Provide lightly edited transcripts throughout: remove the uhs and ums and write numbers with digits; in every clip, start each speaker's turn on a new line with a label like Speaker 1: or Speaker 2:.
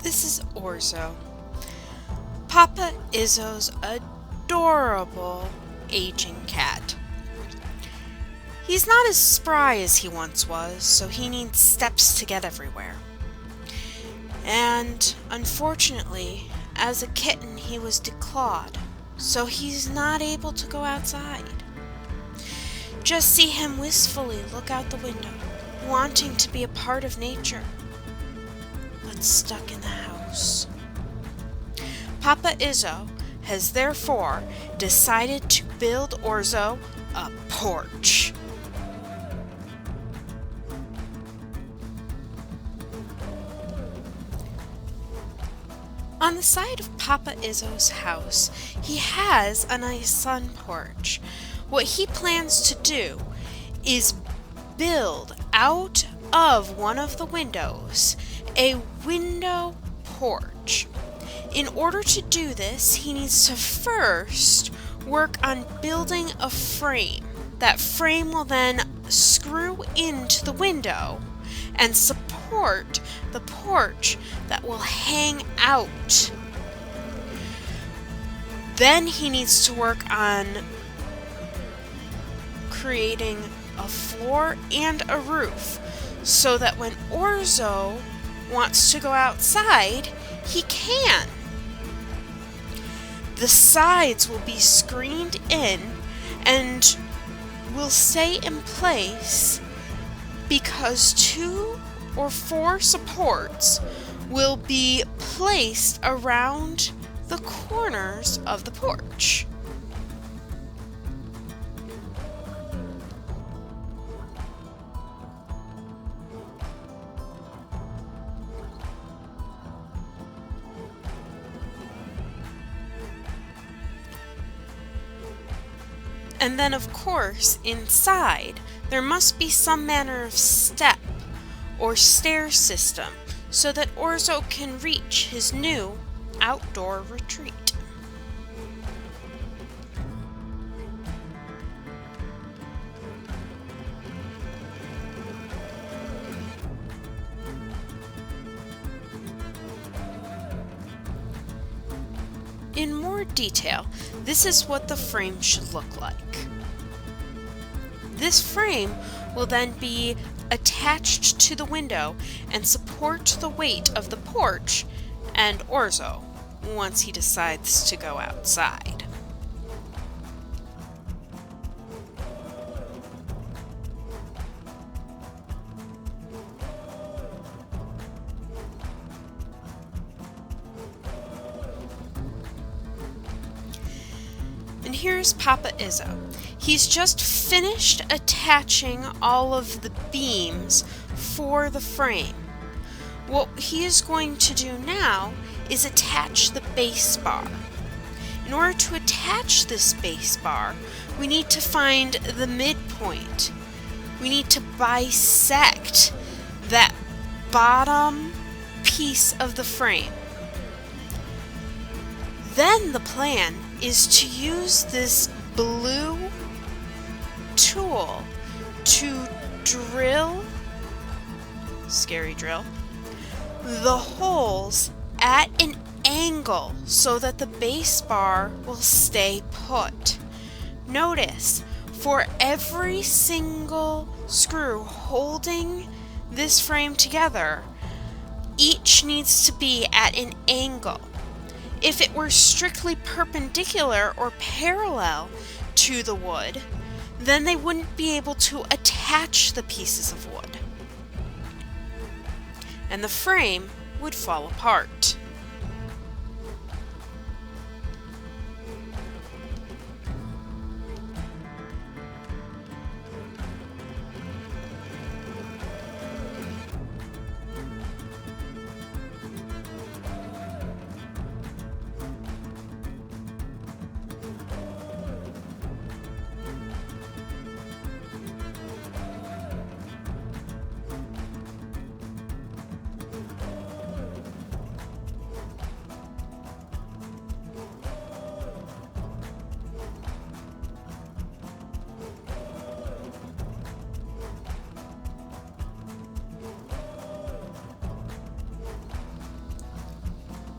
Speaker 1: This is Orzo, Papa Izzo's adorable aging cat. He's not as spry as he once was, so he needs steps to get everywhere. And unfortunately, as a kitten he was declawed, so he's not able to go outside. Just see him wistfully look out the window, wanting to be a part of nature, but stuck in the house. Papa Izzo has therefore decided to build Orzo a porch. On the side of Papa Izzo's house, he has a nice sun porch. What he plans to do is build out of one of the windows a window porch. In order to do this, he needs to first work on building a frame. That frame will then screw into the window and support the porch that will hang out. Then he needs to work on creating a floor and a roof so that when Orzo wants to go outside, he can. The sides will be screened in and will stay in place because 2 or 4 supports will be placed around the corners of the porch. And then, of course, inside, there must be some manner of step or stair system so that Orzo can reach his new outdoor retreat. In more detail, this is what the frame should look like. This frame will then be attached to the window and support the weight of the porch and Orzo once he decides to go outside. And here's Papa Izzo. He's just finished attaching all of the beams for the frame. What he is going to do now is attach the base bar. In order to attach this base bar, we need to find the midpoint. We need to bisect that bottom piece of the frame. Then the plan is to use this blue tool to drill, scary drill, the holes at an angle so that the base bar will stay put. Notice, for every single screw holding this frame together, each needs to be at an angle. If it were strictly perpendicular or parallel to the wood, then they wouldn't be able to attach the pieces of wood, and the frame would fall apart.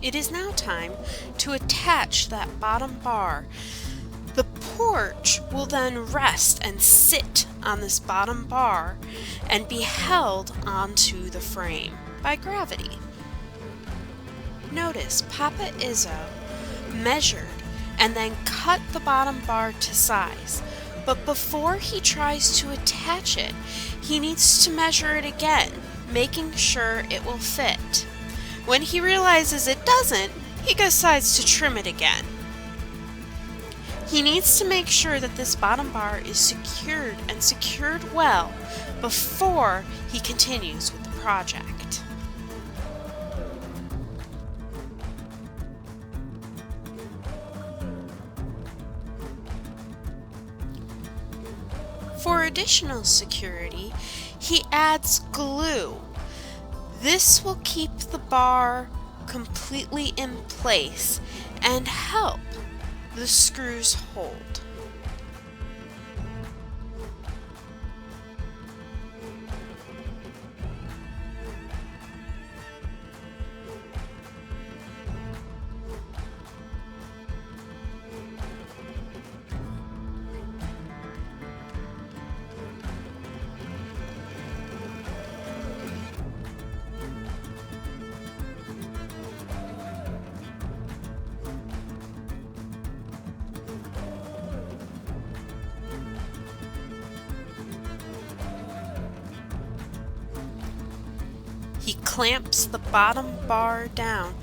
Speaker 1: It is now time to attach that bottom bar. The porch will then rest and sit on this bottom bar and be held onto the frame by gravity. Notice Papa Izzo measured and then cut the bottom bar to size, but before he tries to attach it, he needs to measure it again, making sure it will fit. When he realizes it doesn't, he decides to trim it again. He needs to make sure that this bottom bar is secured and secured well before he continues with the project. For additional security, he adds glue. This will keep the bar completely in place and help the screws hold. He clamps the bottom bar down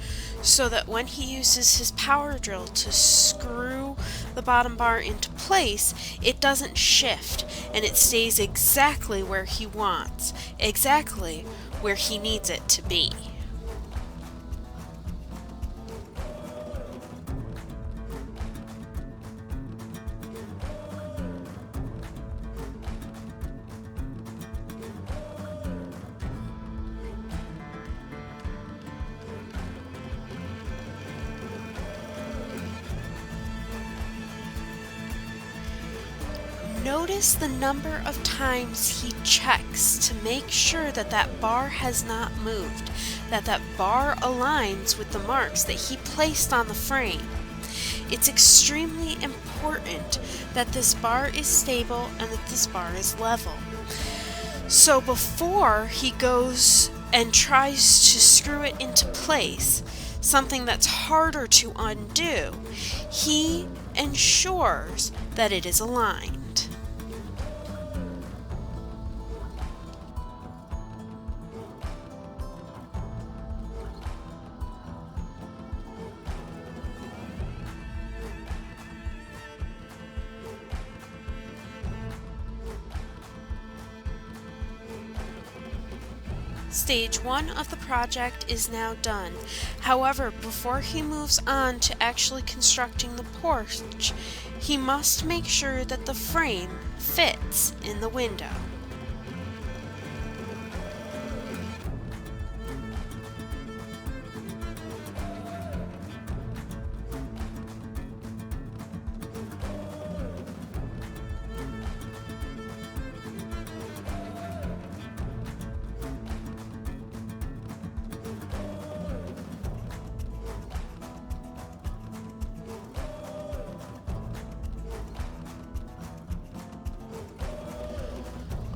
Speaker 1: so that when he uses his power drill to screw the bottom bar into place, it doesn't shift and it stays exactly where he wants, exactly where he needs it to be. Notice the number of times he checks to make sure that that bar has not moved, that that bar aligns with the marks that he placed on the frame. It's extremely important that this bar is stable and that this bar is level. So before he goes and tries to screw it into place, something that's harder to undo, he ensures that it is aligned. Stage 1 of the project is now done. However, before he moves on to actually constructing the porch, he must make sure that the frame fits in the window.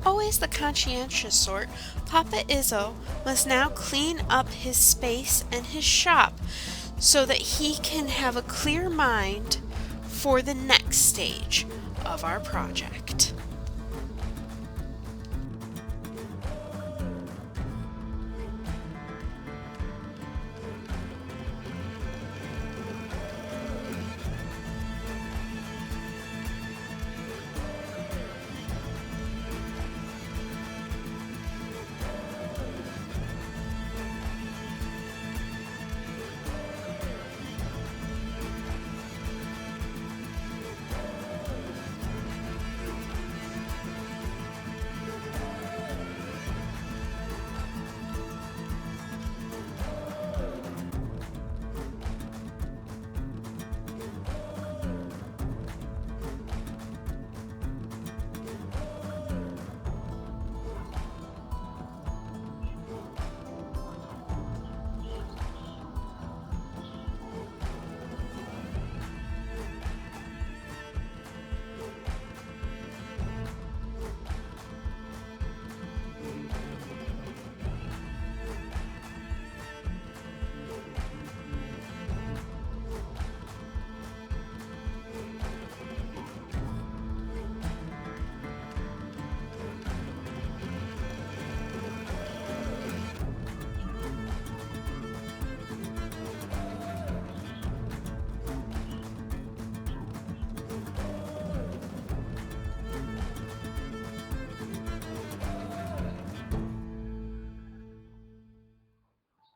Speaker 1: Always the conscientious sort, Papa Izzo must now clean up his space and his shop so that he can have a clear mind for the next stage of our project.